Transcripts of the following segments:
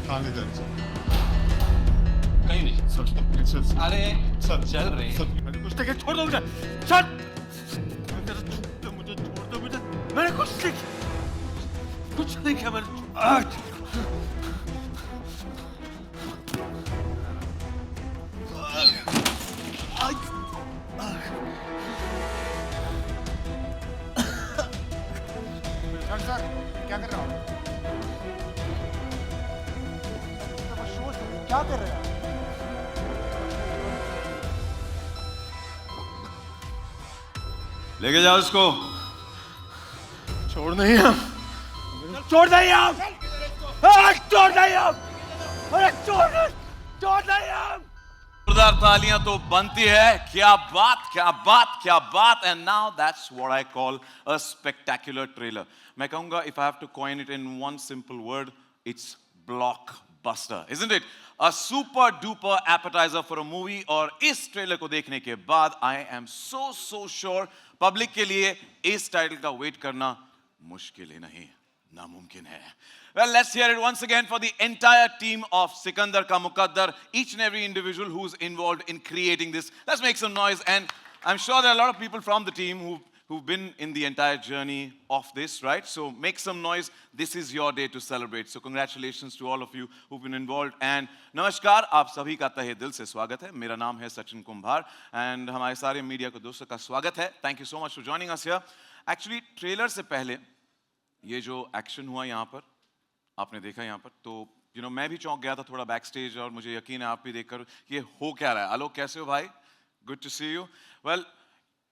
कहाँ ले जा रहे सर? कहीं नहीं सर सर अरे सर चल रहे सर मैंने कुछ नहीं किया, छोड़ दो मुझे सर। मुझे छोड़ दो मुझे, मैंने कुछ नहीं किया मैंने। सर क्या कर रहा हो? क्या कर रहे हो? लेके जाओ इसको। छोड़ नहीं हम, छोड़ नहीं हम, छोड़ नहीं हम, अरे छोड़ नहीं हम। जोरदार तालियां तो बनती है। क्या बात क्या बात क्या बात। And now that's what I call a spectacular trailer. मैं कहूंगा if I have to coin it in one simple word, it's blockbuster, isn't it? A super duper appetizer for a movie। और इस ट्रेलर को देखने के बाद I am so sure public के लिए इस टाइटल का वेट करना मुश्किल ही नहीं, नामुमकिन है। Well, let's hear it once again for the entire team of Sikandar ka Muqaddar, each and every individual who's involved in creating this. Let's make some noise. And I'm sure there are a lot of people from the team who've been in the entire journey of this, right? So make some noise. This is your day to celebrate. So congratulations to all of you who've been involved. And नमस्कार, आप सभी का तहे दिल से स्वागत है। मेरा नाम है सचिन कुंभार and हमारे सारे मीडिया को दोस्तों का स्वागत है। Thank you so much for joining us here. Actually, trailer से पहले ये जो एक्शन हुआ यहाँ पर, आपने देखा यहाँ पर, तो मैं भी चौंक गया था थोड़ा बैक स्टेज, और मुझे यकीन है आप भी देखकर ये हो क्या रहा है। आलोक कैसे हो भाई? Good to see you. Well,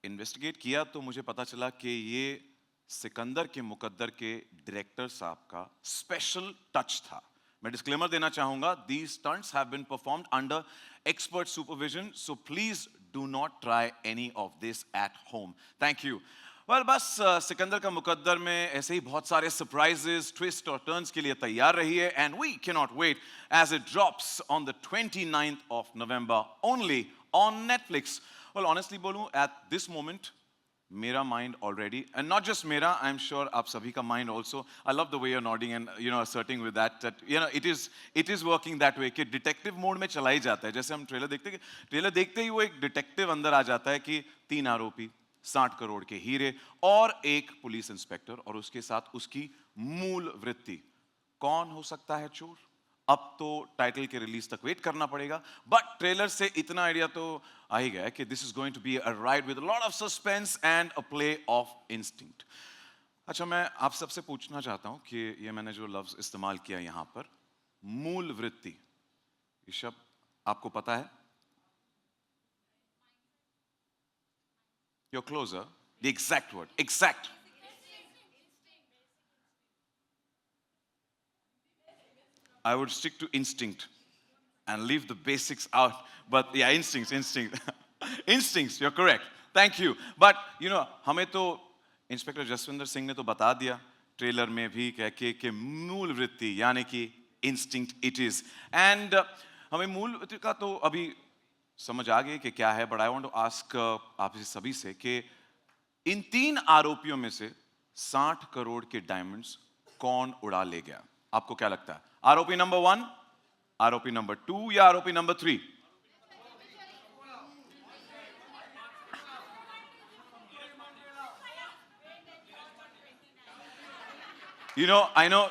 investigate किया तो मुझे पता चला कि ये सिकंदर के मुकद्दर के डायरेक्टर साहब का स्पेशल टच था। मैं डिस्क्लेमर देना चाहूंगा, these stunts have been performed under expert supervision, so please do not try any of this at home. Thank you. Well, बस सिकंदर का मुकद्दर में ऐसे ही बहुत सारे सरप्राइजेस, ट्विस्ट और टर्न्स के लिए तैयार रही है, and we can not wait as it drops on the 29th of November only on Netflix। Well, honestly बोलूं, एट दिस मोमेंट मेरा mind already, and not just मेरा, आई एम श्योर आप सभी का mind also, I love the way you are nodding and asserting with that it is working that way कि detective mode में चला ही जाता है। जैसे हम ट्रेलर देखते ही वो एक डिटेक्टिव अंदर आ जाता है कि 3 आरोपी, 60 करोड़ के हीरे और एक पुलिस इंस्पेक्टर, और उसके साथ उसकी मूल वृत्ति। कौन हो सकता है चोर? अब तो टाइटल के रिलीज तक वेट करना पड़ेगा, बट ट्रेलर से इतना आइडिया तो आ ही गया कि this is going to be a ride with a lot of suspense and a play of instinct. अच्छा, मैं आप सबसे पूछना चाहता हूं कि ये मैंने जो लफ्ज इस्तेमाल किया यहां पर, मूल वृत्ति, ये शब्द आपको पता है? You're closer. The exact word. Exact. I would stick to instinct and leave the basics out. But yeah, instinct. Instincts, you're correct. Thank you. But, हमें तो इंस्पेक्टर जसविंदर सिंह ने तो बता दिया ट्रेलर में भी कह के कि मूल वृत्ति यानी कि इंस्टिंक्ट इट इज। एंड हमें मूल वृत्ति का तो अभी समझ आ गई कि क्या है, but I want to ask आप सभी से कि इन 3 आरोपियों में से 60 करोड़ के डायमंड्स कौन उड़ा ले गया? आपको क्या लगता है? आरोपी नंबर 1, आरोपी नंबर 2 या आरोपी number 3? I know.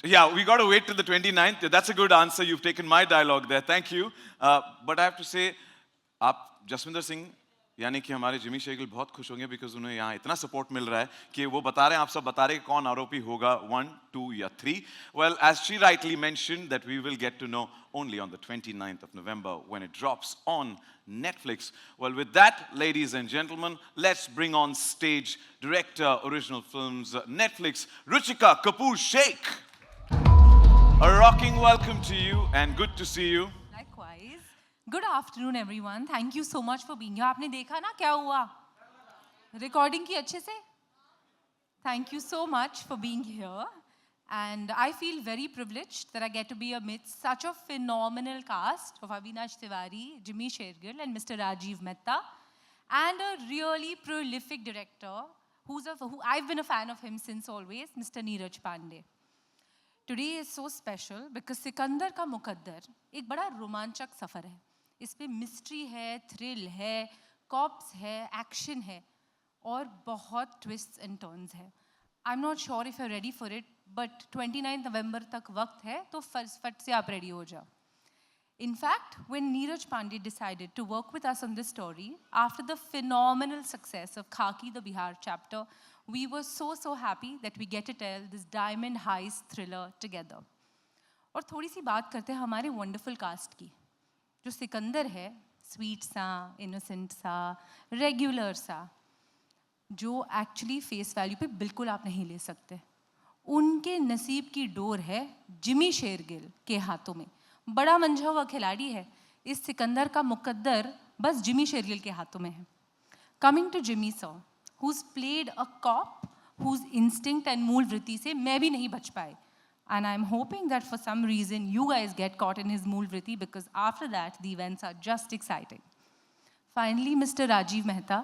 Yeah, we got to wait till the 29th. That's a good answer. You've taken my dialogue there. Thank you. But I have to say, आप जसविंदर सिंह यानी कि हमारे जिमी शेरगिल बहुत खुश होंगे, बिकॉज उन्हें यहाँ इतना सपोर्ट मिल रहा है कि वो बता रहे हैं, आप सब बता रहे हैं कौन आरोपी होगा, 1, 2 या 3. Well, as she rightly mentioned, that we will get to know only on the 29th of November when it drops on Netflix. Well, with that, ladies and gentlemen, let's bring on stage director, original films, Netflix, Ruchika Kapoor Sheikh. A rocking welcome to you and good to see you. Likewise. Good afternoon, everyone. Thank you so much for being here. आपने देखा ना क्या हुआ? Recording की अच्छे से? Thank you so much for being here. And I feel very privileged that I get to be amidst such a phenomenal cast of Avinash Tiwary, Jimmy Shergill, and Mr. Rajiv Mehta, and a really prolific director who I've been a fan of him since always, Mr. Neeraj Pandey. Today is so special because Sikandar का मुकद्दर एक बड़ा रोमांचक सफ़र है. इसमें mystery है, thrill है, cops है, action है और बहुत ट्विस्ट्स एंड टर्न्स है. I'm not sure if you're ready for it, but 29 नवंबर तक वक्त है तो फट से आप रेडी हो जाओ. In fact, when Neeraj Pandey decided to work with us on this story, after the phenomenal success of Khaki the Bihar chapter, we were so happy that we get to tell this diamond heist thriller together. और थोड़ी सी बात करते हैं हमारे wonderful cast की. जो सिकंदर है, sweet सा, इनोसेंट सा, रेगुलर सा, जो एक्चुअली फेस वैल्यू पे बिल्कुल आप नहीं ले सकते. उनके नसीब की डोर है जिमी शेरगिल के हाथों में. बड़ा मंझा हुआ खिलाड़ी है. इस सिकंदर का मुकद्दर बस जिमी शेरगिल के हाथों में है. Coming to Jimmy sir, who's played a cop whose instinct and मूल वृत्ति से मैं भी नहीं बच पाए. And I'm hoping that for some reason you guys get caught in his मूल वृत्ति because after that the events are just exciting. Finally, Mr. Rajiv Mehta,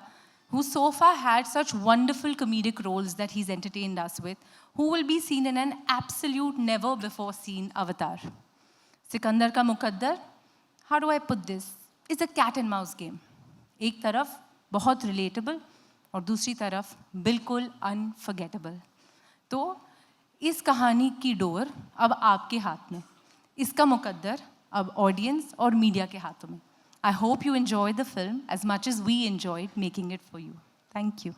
who so far had such wonderful comedic roles that he's entertained us with, who will be seen in an absolute never before seen avatar. Sikandar का मुकद्दर, how do I put this? It's a cat and mouse game. एक तरफ बहुत relatable और दूसरी तरफ बिल्कुल unforgettable. तो इस कहानी की डोर अब आपके हाथ में. इसका मुकद्दर अब ऑडियंस और मीडिया के हाथों में. I hope you enjoy the film as much as we enjoyed making it for you. Thank you.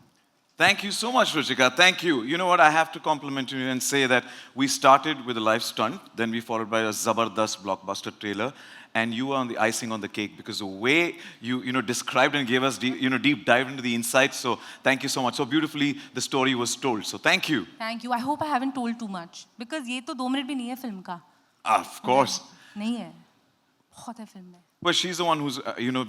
Thank you so much, Ruchika. Thank you. You know what? I have to compliment you and say that we started with a live stunt, then we followed by a Zabardast blockbuster trailer, and you were on the icing on the cake because the way you described and gave us deep dive into the insights. So thank you so much. So beautifully the story was told. So thank you. Thank you. I hope I haven't told too much because ये तो 2 minute भी नहीं है film का. Of course. नहीं है. बहुत है फिल्म में. Well, she's the one who's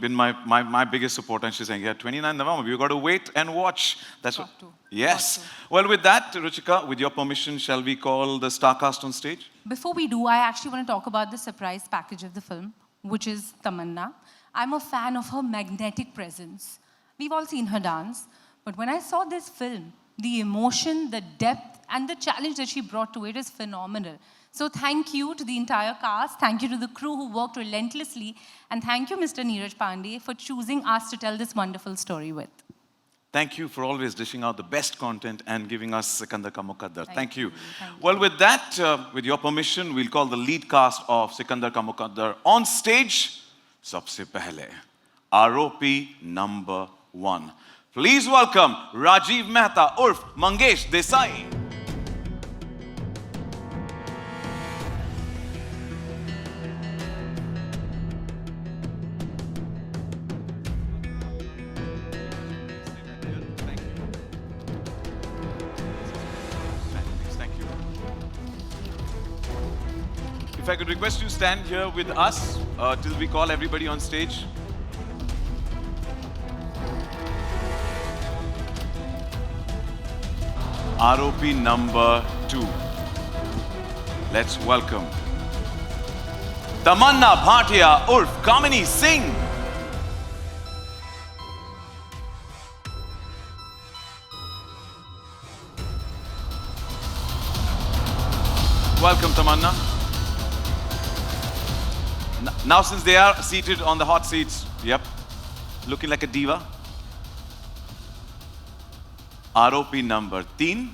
been my biggest supporter, and she's saying, yeah, 29 November, you've got to wait and watch. That's what. Yes. Well, with that, Ruchika, with your permission, shall we call the star cast on stage? Before we do, I actually want to talk about the surprise package of the film, which is Tamannaah. I'm a fan of her magnetic presence. We've all seen her dance, but when I saw this film, the emotion, the depth, and the challenge that she brought to it is phenomenal. So thank you to the entire cast, thank you to the crew who worked relentlessly, and thank you, Mr. Neeraj Pandey, for choosing us to tell this wonderful story with. Thank you for always dishing out the best content and giving us Sikandar Ka Muqaddar. Thank you. Thank you. Well, with that, with your permission, we'll call the lead cast of Sikandar Ka Muqaddar on stage. Sabse pehle, ROP number 1. Please welcome Rajiv Mehta urf Mangesh Desai. If I could request you stand here with us till we call everybody on stage. ROP number 2. Let's welcome Tamannaah Bhatia urf Kamini Singh. Welcome, Tamannaah. Now, since they are seated on the hot seats, yep, looking like a diva. ROP number 3,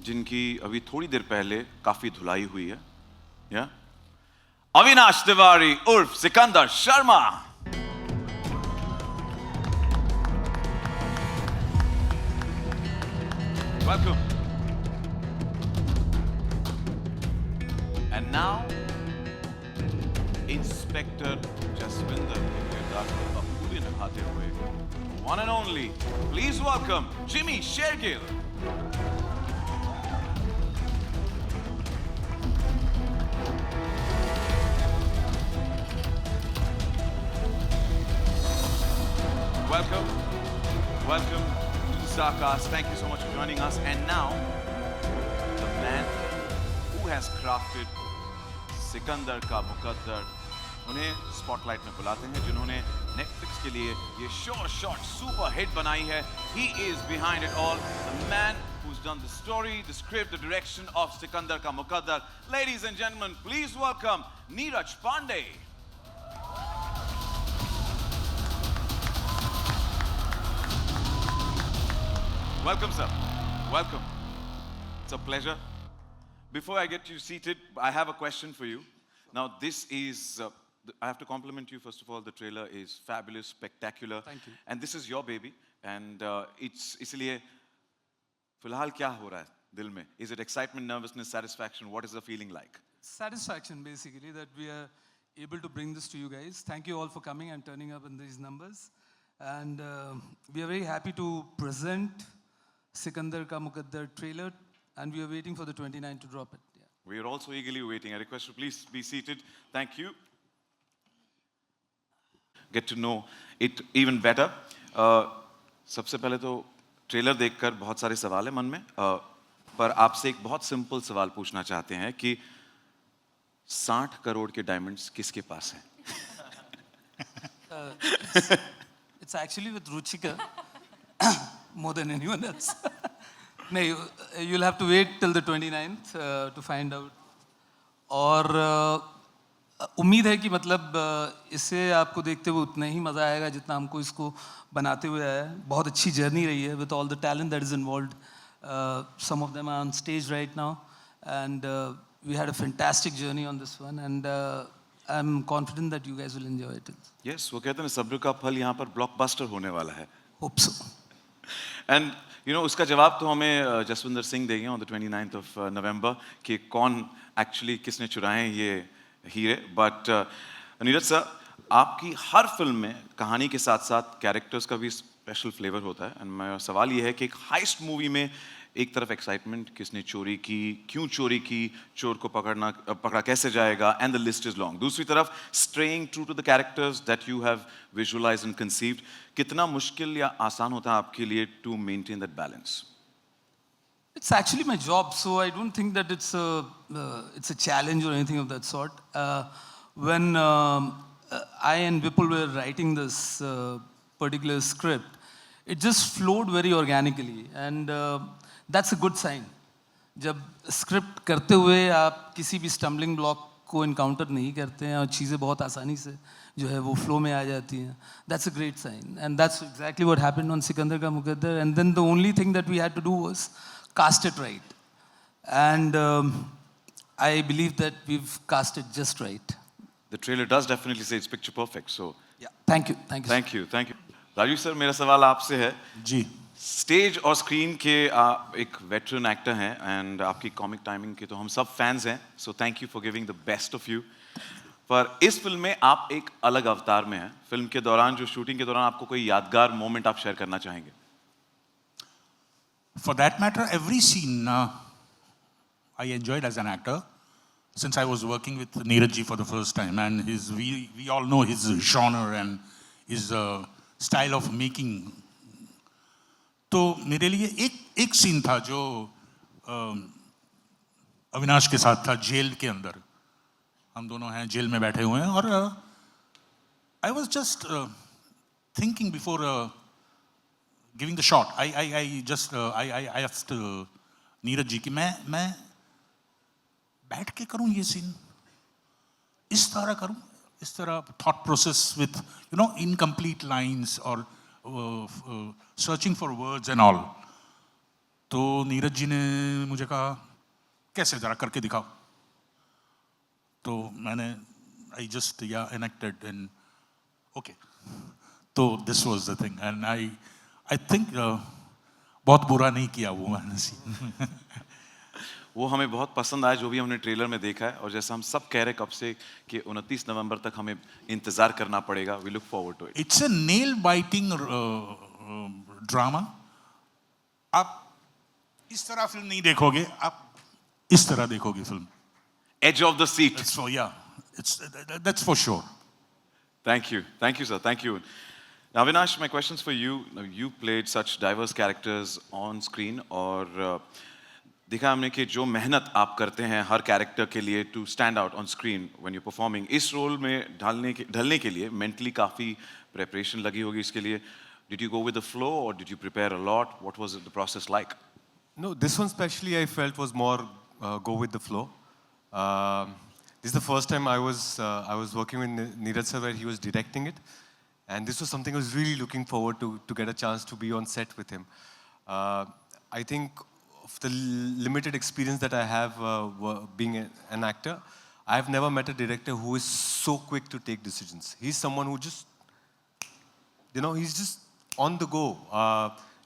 जिनकी अभी थोड़ी देर पहले काफी धुलाई हुई है, yeah? Avinash Tiwary urf Sikandar Sharma. Welcome. And now, Inspector Jaswinder के किरदार को बखूबी निभाते हुए, one and only, please welcome Jimmy Shergill. Welcome, welcome to the Starcast. Thank you so much for joining us. And now, the man who has crafted Sikandar का मुकद्दर, उन्हें spotlight में बुलाते हैं, जिन्होंने नेटफ्लिक्स के लिए ये शॉर्ट सुपर हिट बनाई है. He is behind it all, the man who's done the story, the script, the direction of Sikandar Ka Muqaddar. Ladies and gentlemen, please welcome Neeraj Pandey. Welcome, sir. Welcome. It's a pleasure. Before I get you seated, I have a question for you. Now, this is, I have to compliment you, first of all. The trailer is fabulous, spectacular. Thank you. And this is your baby. And it's, इसलिए, फिलहाल क्या हो रहा है दिल में? Is it excitement, nervousness, satisfaction? What is the feeling like? Satisfaction, basically, that we are able to bring this to you guys. Thank you all for coming and turning up in these numbers. And we are very happy to present Sikandar Ka Muqaddar trailer, and we are waiting for the 29 to drop it. Yeah. We are also eagerly waiting. I request you please be seated. Thank you. Get to know it even better. सबसे पहले तो trailer देखकर बहुत सारे सवाल हैं मन में, पर आपसे एक बहुत सिंपल सवाल पूछना चाहते हैं कि 60 करोड़ के डायमंड्स किसके पास हैं? It's actually with Ruchika more than anyone else. No, you'll have to wait till the 29th to find out. और उम्मीद है कि मतलब इससे आपको देखते हुए उतना ही मज़ा आएगा जितना हमको इसको बनाते हुए आया है. बहुत अच्छी जर्नी रही है with all the talent that is involved. Some of them are on stage right now, and we had a fantastic journey on this one, and I'm confident that you guys will enjoy it. Yes, वो कहते हैं सब्र का फल यहाँ पर blockbuster होने वाला है. Hope so. And you know, उसका जवाब तो हमें जसविंदर सिंह देंगे on the 29th of November कि कौन actually किसने चुराए हैं ये हीरे. But नीरज सर, आपकी हर फिल्म में कहानी के साथ साथ कैरेक्टर्स का भी स्पेशल फ्लेवर होता है. एंड मेरा सवाल ये है कि एक हाइस्ट मूवी में एक तरफ एक्साइटमेंट, किसने चोरी की, क्यों चोरी की, चोर को पकड़ा कैसे जाएगा, and the list is long. दूसरी तरफ staying true to the characters that you have visualized and conceived. कितना मुश्किल या आसान होता है आपके लिए to maintain that balance? It's actually my job, so I don't think that it's a challenge or anything of that sort. When I and Vipul were writing this particular script, it just flowed very organically, and that's a good sign. जब script करते हुए आप किसी भी stumbling block को encounter नहीं करते हैं और चीज़ें बहुत आसानी से जो है वो flow में आ जाती हैं, that's a great sign. And that's exactly what happened on Sikandar Ka Muqaddar. And then the only thing that we had to do was cast it right. And I believe that we've cast it just right. The trailer does definitely say it's picture perfect. So Yeah. Thank you. Thank you. thank you, thank you. Raju sir, मेरा सवाल आपसे है. जी. Stage और screen के एक veteran actor हैं, and आपकी comic timing के तो हम सब फैंस हैं. So thank you for giving the best of you. पर इस फिल्म में आप एक अलग अवतार में हैं. फिल्म के दौरान, जो शूटिंग के दौरान आपको कोई यादगार मोमेंट आप शेयर करना चाहेंगे? For that matter, every scene I enjoyed as an actor, since I was working with Neeraj ji for the first time, and we all know his genre and his style of making. तो मेरे लिए एक scene था जो अविनाश के साथ था, jail के अंदर. हम दोनों हैं, जेल में बैठे हुए हैं, और I was just thinking before giving the shot. I asked Neeraj ji कि मैं बैठ के करूं ये सीन, इस तरह करूं, इस तरह thought process with incomplete lines or searching for words and all. तो नीरज जी ने मुझे कहा कैसे, जरा करके दिखाओ. तो मैंने I just enacted and okay. तो this was the thing, and I think बहुत बुरा नहीं किया वो मैंने सीन. वो हमें बहुत पसंद आया जो भी हमने ट्रेलर में देखा है, और जैसा हम सब कह रहे कब से कि 29 नवंबर तक हमें इंतजार करना पड़ेगा. We look forward to it. It's a nail biting drama. आप इस तरह फिल्म नहीं देखोगे, आप इस तरह देखोगे film. Edge of the seat. So yeah, that's for sure. Thank you, sir. Thank you. Now, Avinash, my questions for you. Now, you played such diverse characters on screen, और देखा हमने कि जो मेहनत आप करते हैं हर कैरेक्टर के लिए to stand out on screen when you performing, इस रोल में ढलने के लिए मेंटली काफ़ी प्रिपरेशन लगी होगी इसके लिए. Did you go with the flow और did you prepare a lot? What was the process like? No, this one especially I felt was more go with the flow. This is the first time I was working with Neeraj sir where he was directing it, and this was something I was really looking forward to get a chance to be on set with him. I think of the limited experience that I have being an actor, I have never met a director who is so quick to take decisions. He's someone who just, he's just on the go.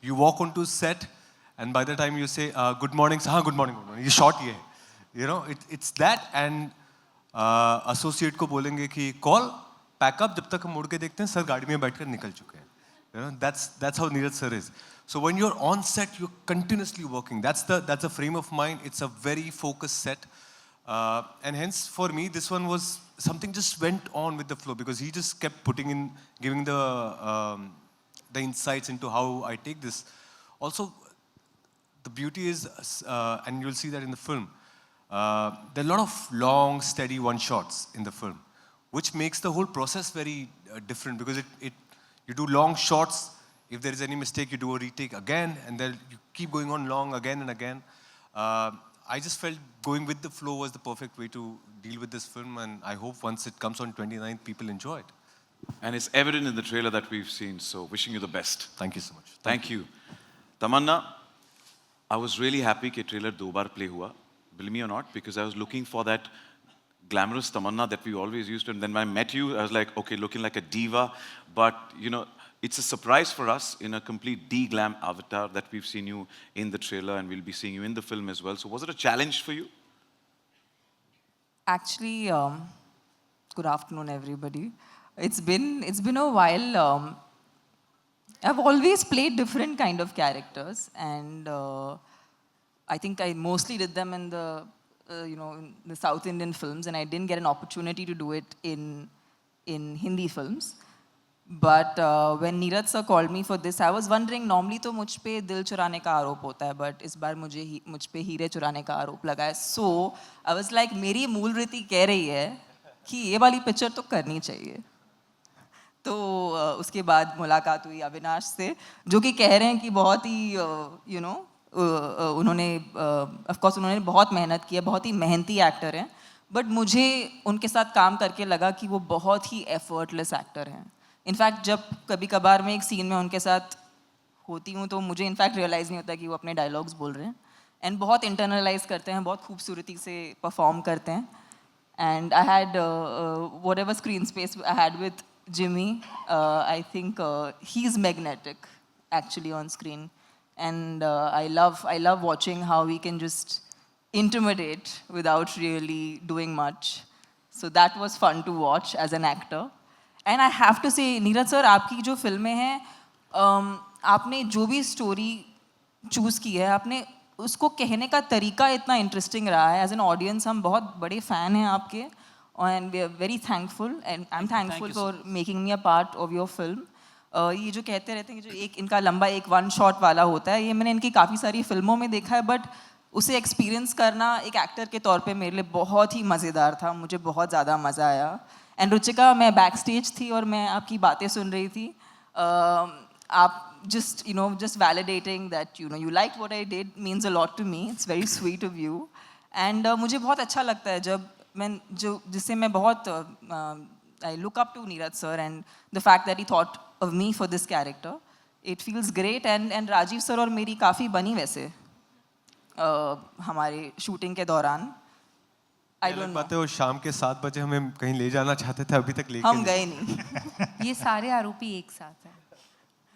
You walk onto set, and by the time you say, good morning, so, good morning, ये shot ये है. It's that, and associate को बोलेंगे कि call, pack up, जब तक हम मुड़ के देखते हैं, सर गाड़ी में बैठकर निकल चुके हैं. That's how Neeraj sir is. So when you're on set, you're continuously working. That's a frame of mind. It's a very focused set. And hence, for me, this one was something just went on with the flow because he just kept giving the insights into how I take this. Also, the beauty is, and you'll see that in the film, there are a lot of long, steady one-shots in the film, which makes the whole process very different because you do long shots. If there is any mistake, you do a retake again, and then you keep going on long again and again. I just felt going with the flow was the perfect way to deal with this film, and I hope once it comes on 29th, people enjoy it. And it's evident in the trailer that we've seen, so wishing you the best. Thank you so much. Thank you. Tamannaah, I was really happy that trailer दो बार play हुआ, believe me or not, because I was looking for that glamorous Tamannaah that we always used to, and then when I met you, I was like, okay, looking like a diva, but it's a surprise for us in a complete de-glam avatar that we've seen you in the trailer and we'll be seeing you in the film as well. So was it a challenge for you? Actually, good afternoon, everybody. It's been a while. I've always played different kind of characters, and I think I mostly did them in the in the South Indian films, and I didn't get an opportunity to do it in Hindi films. But when Neeraj sir called me for this, I was wondering, normally तो मुझ पे दिल चुराने का आरोप होता है, but इस बार मुझ पे हीरे चुराने का आरोप लगा है. So I was like, मेरी मूल रीति कह रही है कि ये वाली पिक्चर तो करनी चाहिए. तो उसके बाद मुलाकात हुई अविनाश से, जो कि कह रहे हैं कि बहुत ही उन्होंने बहुत मेहनत की है, बहुत ही मेहनती एक्टर हैं. बट मुझे उनके साथ काम करके लगा कि वो बहुत ही एफर्टलेस एक्टर हैं. इनफैक्ट जब कभी कभार मैं एक सीन में उनके साथ होती हूँ तो मुझे इनफैक्ट रियलाइज़ नहीं होता कि वो अपने डायलॉग्स बोल रहे हैं, एंड बहुत इंटरनलाइज करते हैं, बहुत खूबसूरती से परफॉर्म करते हैं. And I had whatever screen space I had with Jimmy, I think he is magnetic actually on screen, and I love watching how we can just intimidate without really doing much. So that was fun to watch as an actor. And I have to say, Neeraj sir, आपकी जो फिल्में हैं, आपने जो भी story choose की है, आपने उसको कहने का तरीका इतना इंटरेस्टिंग रहा है. एज एन ऑडियंस हम बहुत बड़े फ़ैन हैं आपके, and we are very thankful, and I am thankful for making me a part of your film. ये जो कहते रहते हैं कि जो एक इनका लंबा एक वन शॉट वाला होता है, ये मैंने इनकी काफ़ी सारी फिल्मों में देखा है, बट उसे एक्सपीरियंस करना एक एक्टर के तौर पे मेरे लिए बहुत ही मज़ेदार था. मुझे बहुत ज़्यादा मज़ा आया. एंड रुचिका, मैं बैक स्टेज थी और मैं आपकी बातें सुन रही थी. आप just validating that you liked what I did means a lot to me. It's very sweet of you. And मुझे बहुत अच्छा लगता है जब जिससे मैं बहुत I look up to Neeraj sir, and the fact that he thought of me for this character, it feels great. And Rajiv sir और मेरी काफ़ी बनी वैसे हमारे शूटिंग के दौरान. आई डोंट नो, वो शाम के 7 बजे हमें कहीं ले जाना चाहते थे, अभी तक लेके हम गए नहीं. ये सारे आरोपी एक साथ हैं.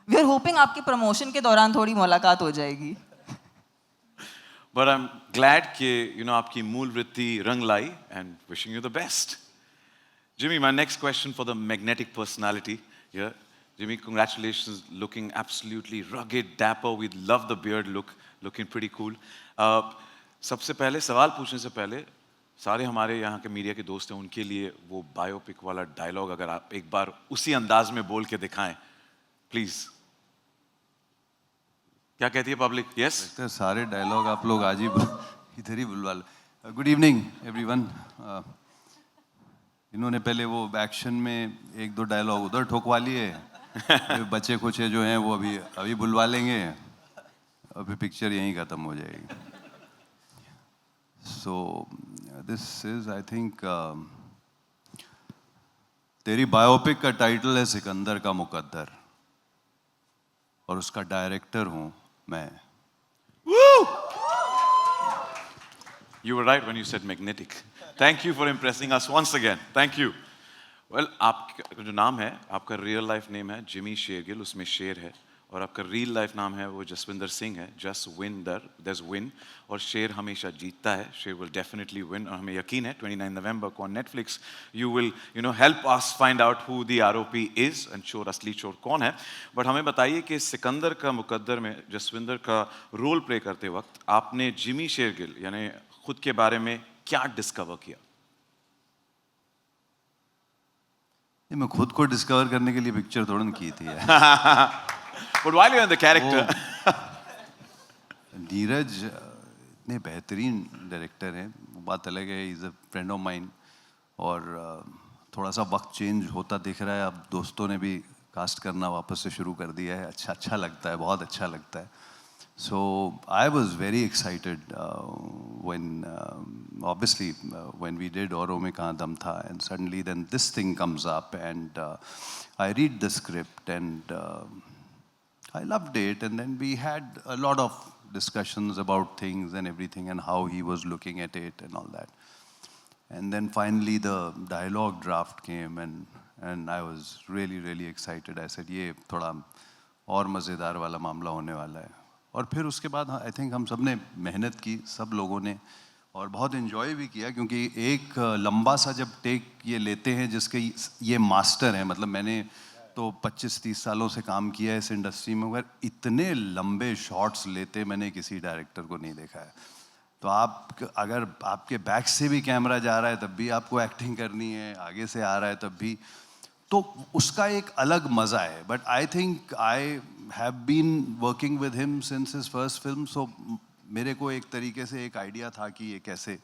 वी आर होपिंग आपके प्रमोशन के दौरान थोड़ी मुलाकात हो जाएगी. But I'm glad कि आपकी मूल वृत्ति रंग लाई, and wishing you the best. Jimmy, my next question for the magnetic personality here. Jimmy, congratulations, looking absolutely rugged, dapper. We love the beard look, looking pretty cool. सबसे पहले सवाल पूछने से पहले सारे हमारे यहाँ के मीडिया के दोस्त हैं, उनके लिए वो बायोपिक वाला डायलॉग अगर आप एक बार उसी अंदाज में बोल के दिखाएं, प्लीज. क्या कहती है पब्लिक? यस, सारे डायलॉग आप लोग आज ही इधर ही बुलवा लो. Good evening everyone. इन्होंने पहले वो एक्शन में 1-2 डायलॉग उधर ठोकवा लिए, बच्चे कुछ जो हैं वो अभी बुलवा लेंगे. अभी पिक्चर यहीं ख़त्म हो जाएगी. So this is, I think, तेरी बायोपिक का टाइटल है सिकंदर का मुकद्दर और उसका डायरेक्टर हूँ मैं. You were right when you said magnetic. Thank you for impressing us once again. Thank you. Well, आपका जो नाम है, आपका रियल लाइफ नेम है जिमी शेरगिल, उसमें शेर है, और आपका रियल लाइफ नाम है वो जसविंदर सिंह है, जसविंदर, there's win, और शेर हमेशा जीतता है, शेर will definitely win, और हमें यकीन है 29 नवंबर को on Netflix you will help us find out who the ROP is and चोर असली चोर कौन है. बट हमें बताइए कि सिकंदर का मुकद्दर में जसविंदर का रोल प्ले करते वक्त आपने जिमी शेरगिल यानी खुद के बारे में क्या डिस्कवर किया? मैं खुद को डिस्कवर करने के लिए पिक्चर थोड़ा की थी. But while you're in the character, Neeraj इतने बेहतरीन डायरेक्टर हैं, बात अलग है, is a friend of mine, और थोड़ा सा वक्त चेंज होता दिख रहा है. अब दोस्तों ने भी कास्ट करना वापस से शुरू कर दिया है. अच्छा लगता है, बहुत अच्छा लगता है. So I was very excited when obviously when we did औरों में कहाँ दम था, and suddenly then this thing comes up, and I read the script, and I loved it, and then we had a lot of discussions about things and everything and how he was looking at it and all that. And then finally the dialogue draft came, and I was really excited. I said ये थोड़ा और मज़ेदार वाला मामला होने वाला है. और फिर उसके बाद आई थिंक हम सब ने मेहनत की, सब लोगों ने, और बहुत इन्जॉय भी किया, क्योंकि एक लंबा सा जब टेक ये लेते हैं जिसके ये मास्टर हैं, मतलब मैंने तो 25-30 सालों से काम किया है इस इंडस्ट्री में, मगर इतने लंबे शॉट्स लेते मैंने किसी डायरेक्टर को नहीं देखा है. तो आप अगर आपके बैक से भी कैमरा जा रहा है तब भी आपको एक्टिंग करनी है, आगे से आ रहा है तब भी, तो उसका एक अलग मज़ा है. But I think I have been working with him since his first film, so मेरे को एक तरीके से एक आइडिया था कि ये कैसे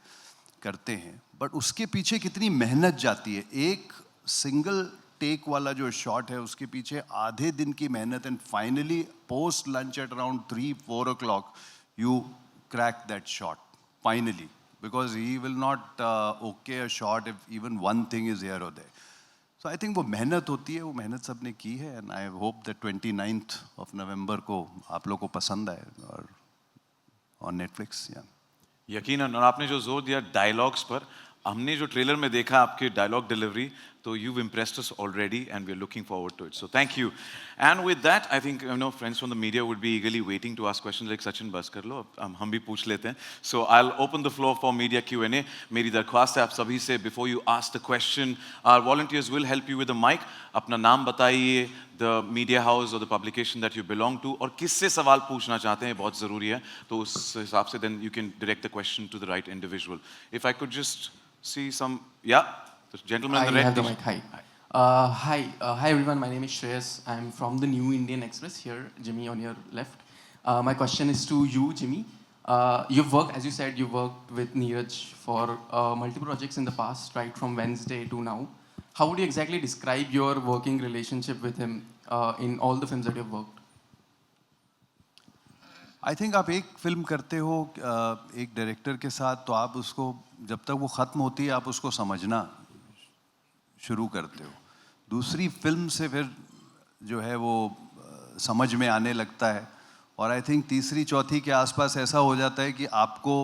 करते हैं. बट उसके पीछे कितनी मेहनत जाती है, एक सिंगल टेक वाला जो शॉट है उसके पीछे आधे दिन की मेहनत, and finally post lunch at around 3-4 o'clock you crack that shot finally, because he will not okay a shot if even one thing is here और देयर. सो आई थिंक वो मेहनत होती है, वो मेहनत सब ने की है, and I hope that 29th of November को आप लोग को पसंद आए और ऑन नेटफ्लिक्स. यकीनन, और आपने जो जोर दिया डायलॉग्स पर, हमने जो ट्रेलर में देखा आपके डायलॉग डिलीवरी, तो you've impressed us already and we're looking forward to it. So thank you. And with that, I think friends from the media would be eagerly waiting to ask questions. Like Sachin, बस कर लो, हम भी पूछ लेते हैं. So I'll open the floor for media Q&A. मेरी दरख्वास्त है आप सभी से, before you ask the question, our volunteers will help you with the mic. अपना नाम बताइए, the media house or the publication that you belong to, और किससे सवाल पूछना चाहते हैं, बहुत ज़रूरी है. तो उस हिसाब से then you can direct the question to the right individual. If I could just see some, the gentleman in the red. I have the mic. Hi everyone. My name is Shreyas. I'm from the New Indian Express. Here, Jimmy, on your left. My question is to you, Jimmy. You've worked, as you said, you've worked with Neeraj for multiple projects in the past, right from Wednesday to now. How would you exactly describe your working relationship with him in all the films that you've worked? I think आप एक film करते हो एक director के साथ, तो आप उसको जब तक वो ख़त्म होती है आप उसको समझना शुरू करते हो. दूसरी फिल्म से फिर जो है वो समझ में आने लगता है, और आई थिंक तीसरी चौथी के आसपास ऐसा हो जाता है कि आपको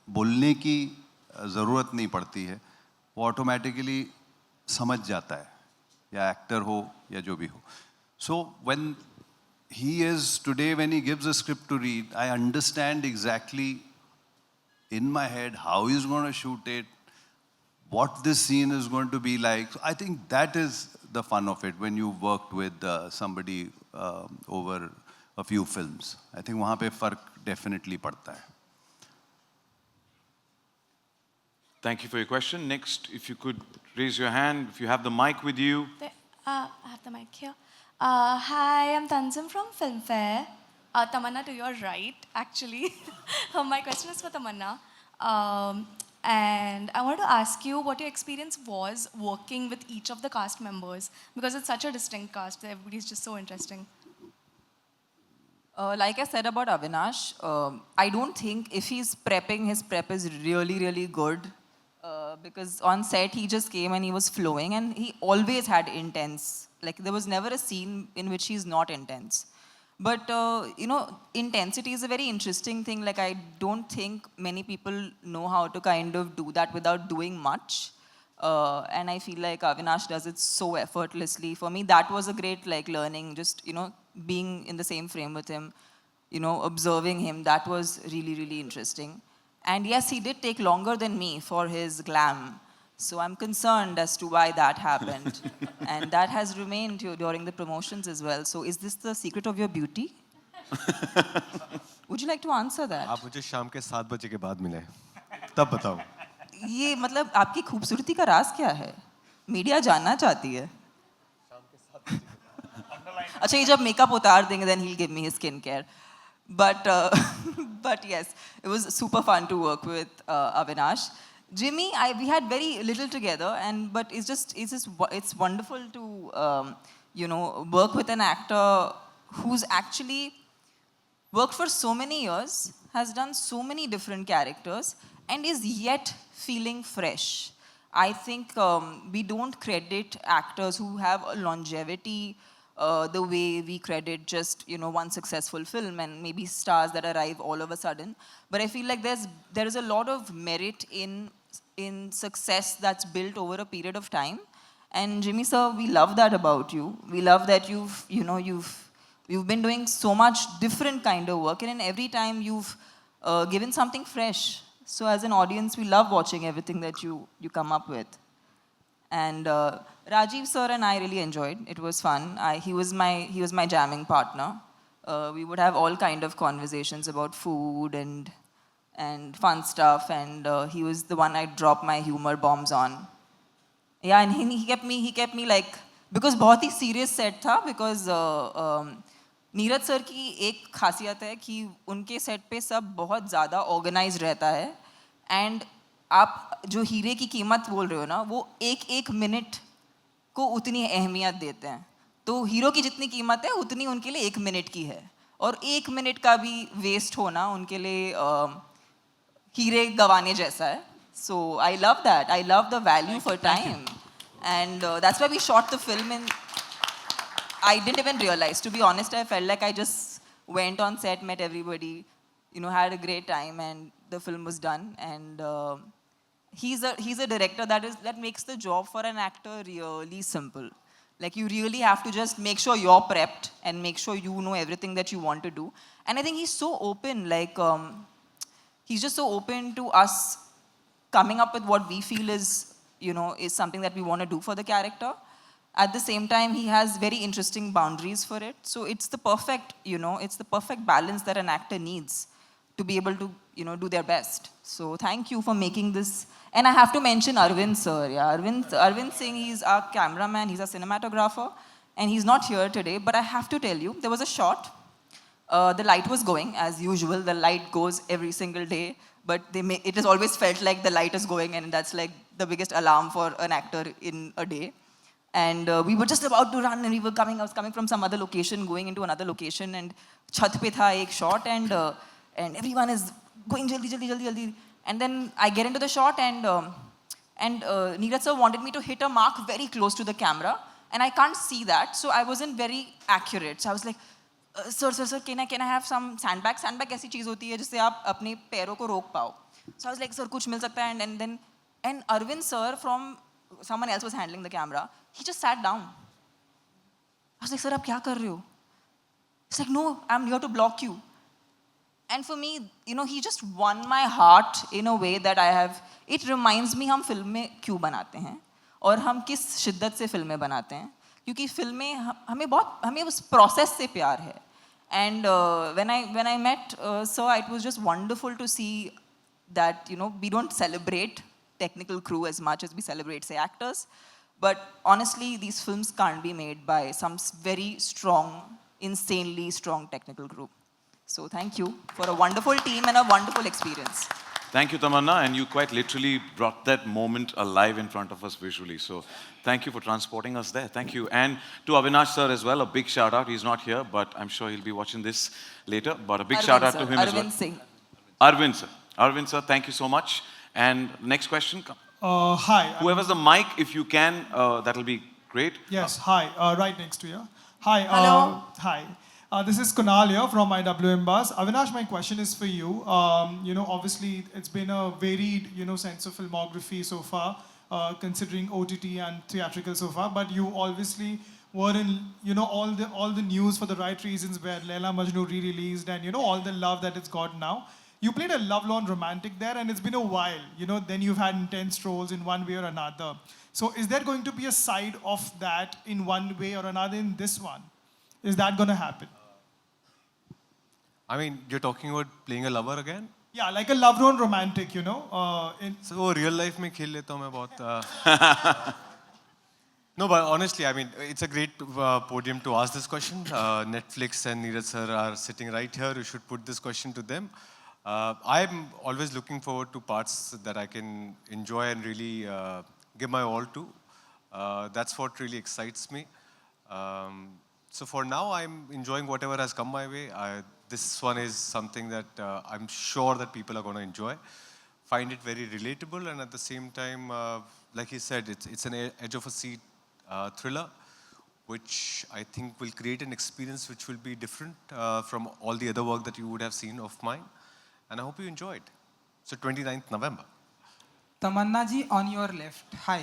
बोलने की ज़रूरत नहीं पड़ती है, वो ऑटोमेटिकली समझ जाता है, या एक्टर हो या जो भी हो. So when he is today, when he gives a script to read, I understand exactly in my head how he's going to shoot it, what this scene is going to be like. So I think that is the fun of it when you worked with somebody over a few films. I think वहाँ पे फर्क definitely पड़ता है. Thank you for your question. Next, if you could raise your hand, if you have the mic with you. I have the mic here. Hi, I'm Tanzim from Filmfare. Tamannaah to your right, actually. My question is for Tamannaah. And I wanted to ask you what your experience was working with each of the cast members, because it's such a distinct cast. Everybody's just so interesting. Like I said about Avinash, I don't think if he's prepping, his prep is really, really good. Because on set, he just came and he was flowing and he always had intense. Like, there was never a scene in which he's not intense. But, intensity is a very interesting thing. Like, I don't think many people know how to kind of do that without doing much. And I feel like Avinash does it so effortlessly. For me, that was a great, learning, just, being in the same frame with him, observing him. That was really, really interesting. And yes, he did take longer than me for his glam. So I'm concerned as to why that happened. And that has remained during the promotions as well. So is this the secret of your beauty? Would you like to answer that? आप मुझे शाम के 7 बजे के बाद मिले तब बताओ ये मतलब आपकी खूबसूरती का राज क्या है? मीडिया जानना चाहती है। अच्छा ये जब मेकअप उतार देंगे then he'll give me his skincare. But yes, it was super fun to work with Avinash. Jimmy, we had very little together, but it's wonderful to work with an actor who's actually worked for so many years, has done so many different characters, and is yet feeling fresh. I think we don't credit actors who have a longevity the way we credit just one successful film and maybe stars that arrive all of a sudden. But I feel like there is a lot of merit in success that's built over a period of time. And Jimmy sir, we love that about you. We love that you've been doing so much different kind of work, and in every time you've given something fresh. So as an audience, we love watching everything that you come up with. And Rajiv sir and I really enjoyed. It was fun. He was my jamming partner. We would have all kind of conversations about food and fun stuff. And he was the one I'd drop my humor bombs on. Yeah, and he kept me like, because बहुत ही serious set था, because Neeraj sir की एक खासियत है कि उनके set पे सब बहुत ज़्यादा ऑर्गेनाइज रहता है, एंड आप जो हीरे की कीमत बोल रहे हो ना, वो एक मिनट को उतनी अहमियत देते हैं. तो हीरो की जितनी कीमत है उतनी उनके लिए 1 मिनट की है, और 1 मिनट का भी वेस्ट होना उनके लिए हीरे गंवाने जैसा है. So I love that. I love the value for time. And that's why we shot the film in... I didn't even realize. To be honest, I felt like I just went on set, met everybody, had a great time, and the film was done. And he's a director that makes the job for an actor really simple. Like, you really have to just make sure you're prepped and make sure you know everything that you want to do. And I think he's so open. Like, he's just so open to us coming up with what we feel is something that we want to do for the character. At the same time, he has very interesting boundaries for it. So it's the perfect, it's the perfect balance that an actor needs to be able to, do their best. So thank you for making this. And I have to mention Arvind sir. Yeah, Arvind Singh, he's our cameraman, he's a cinematographer, and he's not here today. But I have to tell you, there was a shot. The light was going, as usual. The light goes every single day. But it has always felt like the light is going, and that's like the biggest alarm for an actor in a day. And we were just about to run, and I was coming from some other location, going into another location, and chat pe tha ek shot, and everyone is going jaldi. And then I get into the shot, and Neeraj sir wanted me to hit a mark very close to the camera, and I can't see that, so I wasn't very accurate. So I was like, sir, can I have some sandbag? Sandbag ऐसी चीज़ होती है जिससे आप अपने पैरों को रोक पाओ. So I was like, sir, कुछ मिल सकता है? And Arvind sir, from someone else was handling the camera, he just sat down. I was like, sir, आप क्या कर रहे हो? He's like, no, I'm here to block you. And for me, he just won my heart in a way that it reminds me हम फिल्में क्यों बनाते हैं और हम किस शिद्दत से फिल्में बनाते हैं, क्योंकि फिल्में हमें उस प्रोसेस से प्यार है. And when I met sir, it was just wonderful to see that we don't celebrate technical crew as much as we celebrate, say, actors. But honestly, these films can't be made by some very strong, insanely strong technical crew. So thank you for a wonderful team and a wonderful experience. Thank you, Tamanna, and you quite literally brought that moment alive in front of us visually. So thank you for transporting us there. Thank you. And to Avinash sir as well, a big shout out. He's not here, but I'm sure he'll be watching this later. But a big shout out to him as well. Arvind Singh. Arvind sir. Arvind sir, thank you so much. And next question. Hi. Whoever's the mic, if you can, that'll be great. Yes, hi. Right next to you. Hi. Hello. Hi. This is Kunal here from IWM Buzz. Avinash, my question is for you. Obviously, it's been a varied, sense of filmography so far, considering OTT and theatrical so far. But you obviously were in, all the news for the right reasons, where Laila Majnu re-released, and all the love that it's got now. You played a lovelorn romantic there, and it's been a while. Then you've had intense roles in one way or another. So, is there going to be a side of that in one way or another in this one? Is that going to happen? I mean, you're talking about playing a lover again? Yeah, like a lovelorn romantic, So real life में खेल लेता हूँ मैं बहुत. No, but honestly, I mean, it's a great podium to ask this question. Netflix and Neeraj sir are sitting right here. You should put this question to them. I'm always looking forward to parts that I can enjoy and really give my all to. That's what really excites me. So for now, I'm enjoying whatever has come my way. This one is something that I'm sure that people are going to enjoy. Find it very relatable, and at the same time, like he said, it's an edge of a seat thriller, which I think will create an experience which will be different from all the other work that you would have seen of mine. And I hope you enjoy it. So 29th November. Tamannaah ji, on your left. Hi.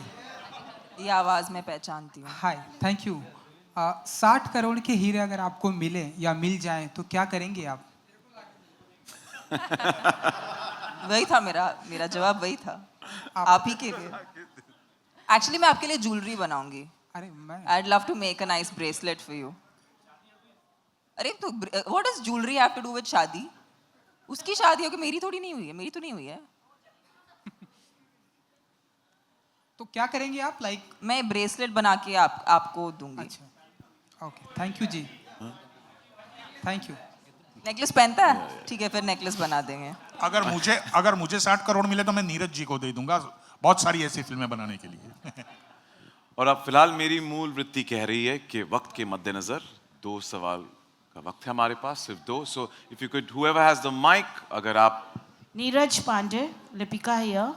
ये आवाज मैं पहचानती हूँ. Hi. Thank you. 60 crore के हीरे अगर आपको मिले या मिल जाएं तो क्या करेंगे आप? वही था मेरा जवाब वही था. आप ही के लिए. Actually मैं आपके लिए ज्वेलरी बनाऊंगी. अरे मैं. I'd love to make a nice bracelet for you. अरे तो what does jewelry have to do with शादी? उसकी शादी हो कि मेरी थोड़ी नहीं हुई है. मेरी तो नहीं हुई है. तो क्या करेंगे आप? मैं ब्रेसलेट बना के आपको दूंगी. अच्छा. ओके, थैंक यू जी. Thank you. नेकलेस पहनता है? ठीक है, फिर नेकलेस बना देंगे. अगर मुझे 60 करोड़ मिले तो मैं नीरज जी को दे दूंगा बहुत सारी ऐसी फिल्में बनाने के लिए. और अब फिलहाल मेरी मूल वृत्ति कह रही है कि वक्त के मद्देनजर 2 सवाल का वक्त है हमारे पास, सिर्फ 2. So if you could, whoever has the mic, अगर आप. Neeraj Pandey, Lipika here,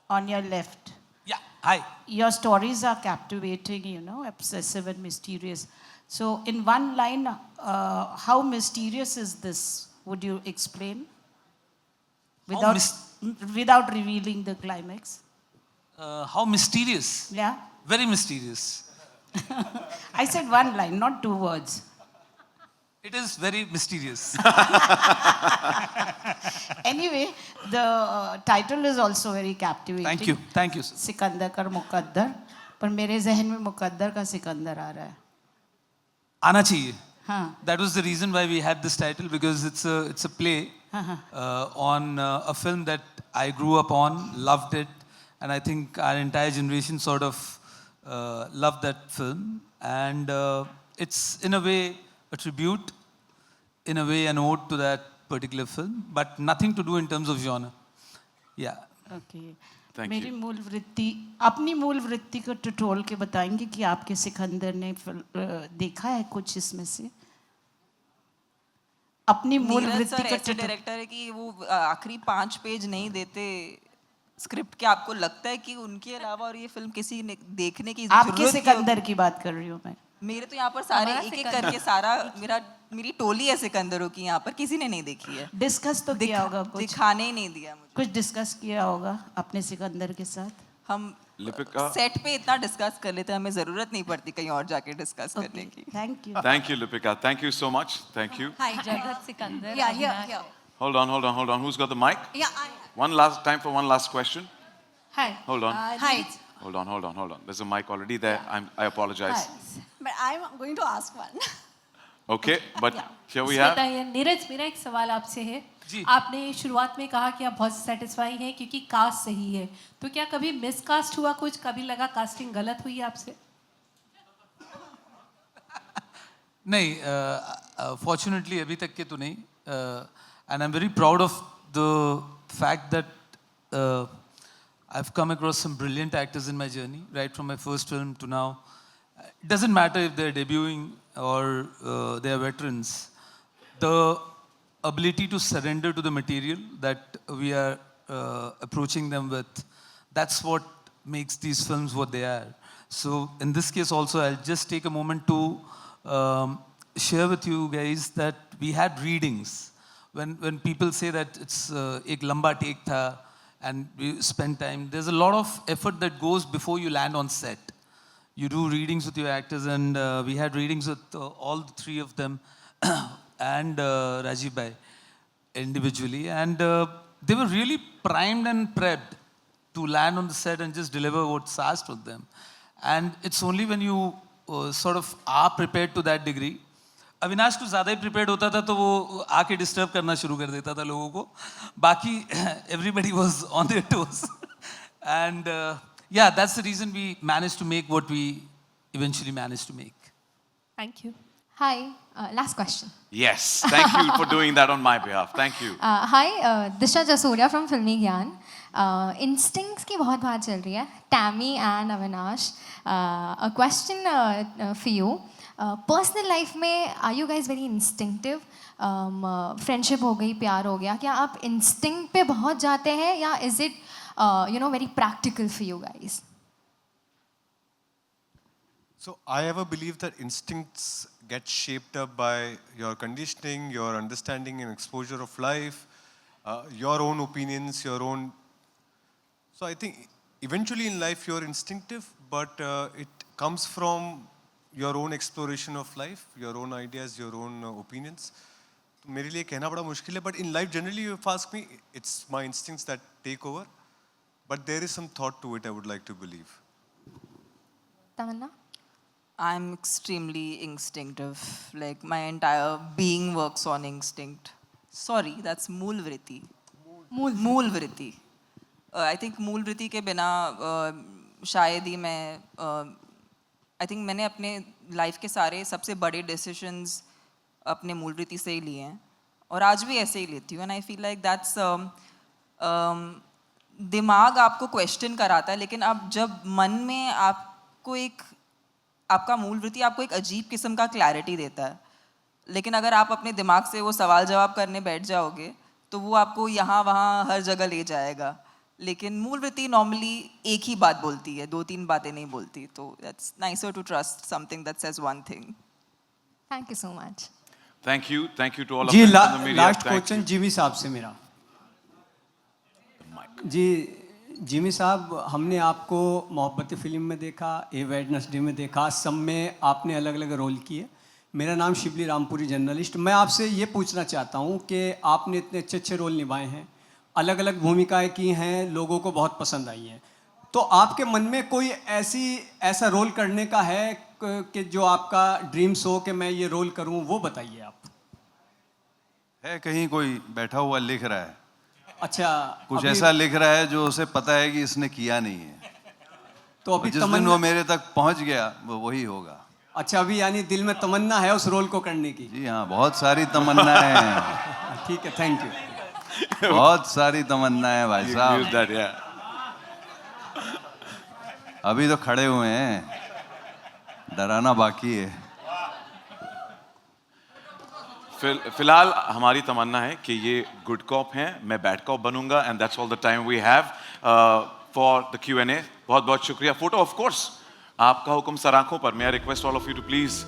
on your left. Yeah, hi. Your stories are captivating, obsessive and mysterious. So in one line, how mysterious is this? Would you explain? Without revealing the climax. How mysterious? Yeah. Very mysterious. I said one line, not 2 words. It is very mysterious. Anyway, the title is also very captivating. Thank you. Sikandar का मुकद्दर, पर मेरे जहन में मुकद्दर का सिकंदर आ रहा है. आना चाहिए. हाँ. That was the reason why we had this title, because it's a play on a film that I grew up on, loved it, and I think our entire generation sort of loved that film. And it's in a way a tribute, in a way an ode to that particular film, but nothing to do in terms of genre. Yeah. Okay. Thank मेरी you. मूल वृत्ति, अपनी मूल वृत्ति को टटोल के बताएंगे कि आपके सिकंदर ने देखा है कुछ इसमें से? अपनी मूल वृत्ति का ऐसे डायरेक्टर है कि वो आखिरी 5 पेज नहीं देते स्क्रिप्ट के. आपको लगता है कि उनके अलावा और ये फिल्म किसी ने देखने की जरूरत? आपके सिकंदर की बात कर रही हूँ मैं. मेरे तो यहाँ पर सारे एक करके सारा मेरी टोली है सिकंदरों की यहाँ पर, किसी ने नहीं देखी है. डिस्कस तो किया होगा कुछ? दिखाने ही नहीं दिया मुझे. कुछ डिस्कस किया होगा अपने सिकंदर के साथ? हम सेट पे इतना डिस्कस कर लेते हैं, हमें जरूरत नहीं पड़ती कहीं और जाके डिस्कस करने की. Thank you, Lipika. Thank you so much. Thank you. Hi, Jagat Sikandar. Yeah, here. Hold on. Who's got the mic? Yeah, Time for one last question. Hi. Hold on. Hi. Hold on. There's a mic already there. I apologize. But I'm going to ask one. Okay, but here we have. Neeraj, मेरा एक सवाल आपसे है. जी. आपने शुरुआत में कहा कि आप बहुत सेटिस्फाई हैं क्योंकि कास्ट सही है. तो क्या कभी मिसकास्ट हुआ कुछ? कभी लगा कास्टिंग गलत हुई आपसे? नहीं, फॉर्चुनेटली अभी तक के तो नहीं. And I am very proud of the fact that I've come across some brilliant actors in my journey, right from my first film to now. It doesn't matter if they're debuting or they're veterans. The ability to surrender to the material that we are approaching them with, that's what makes these films what they are. So in this case also, I'll just take a moment to share with you guys that we had readings. When people say that it's ek lamba take tha and we spend time, there's a lot of effort that goes before you land on set. You do readings with your actors, and we had readings with all the three of them and Rajiv Bhai individually, and they were really primed and prepped to land on the set and just deliver what's asked of them. And it's only when you sort of are prepared to that degree. Avinash कुछ ज़्यादा ही prepared होता था तो वो आके disturb करना शुरू कर देता था लोगों को. बाकी everybody was on their toes. And yeah, that's the reason we managed to make what we eventually managed to make. Thank you. Hi, last question. Yes, thank you for doing that on my behalf. Thank you. Hi, Disha Jasoria from Filmi Gyan. Instincts की बहुत बात चल रही है. Tammy and Avinash, a question for you. Personal life में, are you guys very instinctive? Friendship हो गई, प्यार हो गया. क्या आप instinct पे बहुत जाते हैं या is it very practical for you guys? So I ever believe that instincts get shaped up by your conditioning, your understanding and exposure of life, your own opinions, your own. So I think eventually in life you're instinctive, but it comes from your own exploration of life, your own ideas, your own opinions. तो मेरे लिए कहना बड़ा मुश्किल है, but in life generally if you ask me, it's my instincts that take over, but there is some thought to it I would like to believe. Tamannaah? I'm extremely instinctive. Like my entire being works on instinct. Sorry, that's मूल वृत्ति. मूल वृत्ति. I think मूल वृत्ति के बिना शायद ही मैं I think मैंने अपने लाइफ के सारे सबसे बड़े decisions अपने मूल वृत्ति से ही लिए हैं और आज भी ऐसे ही लेती हूँ. And I feel like that's दिमाग आपको क्वेश्चन कराता है, लेकिन अब जब मन में आपको एक आपका मूल वृत्ति आपको एक अजीब किस्म का क्लैरिटी देता है, लेकिन अगर आप अपने दिमाग से वो सवाल जवाब करने बैठ जाओगे तो वो आपको यहाँ वहाँ हर जगह ले जाएगा. लेकिन मूल वृत्ति नॉर्मली एक ही बात बोलती है, 2-3 बातें नहीं बोलती. तो that's nicer to trust something that says one thing. Thank you so much. Thank you to all of जी you in the media. Last question Jimmy साहब से मेरा. जी जिमी साहब, हमने आपको मोहब्बत फिल्म में देखा, ए वेडनेसडे में देखा, सब में आपने अलग अलग रोल किए. मेरा नाम शिवली रामपुरी, जर्नलिस्ट. मैं आपसे ये पूछना चाहता हूँ कि आपने इतने अच्छे अच्छे रोल निभाए हैं, अलग अलग भूमिकाएं की हैं, लोगों को बहुत पसंद आई हैं, तो आपके मन में कोई ऐसा रोल करने का है कि जो आपका ड्रीम्स हो कि मैं ये रोल करूँ, वो बताइए आप. है कहीं कोई बैठा हुआ लिख रहा है? अच्छा, कुछ ऐसा लिख रहा है जो उसे पता है कि इसने किया नहीं है, तो अभी जिस दिन वो मेरे तक पहुंच गया वो वही होगा. अच्छा, अभी यानी दिल में तमन्ना है उस रोल को करने की? जी हाँ, बहुत सारी तमन्नाएं हैं. ठीक है, थैंक यू. बहुत सारी तमन्नाएं भाई साहब. अभी तो खड़े हुए हैं, डराना बाकी है. फिलहाल हमारी तमन्ना है कि ये गुड कॉप हैं, मैं बैड कॉप बनूंगा, and that's all the time we have for the Q&A. बहुत बहुत शुक्रिया. फोटो ऑफ कोर्स, आपका हुक्म सर आंखों पर. मैं request all of you to please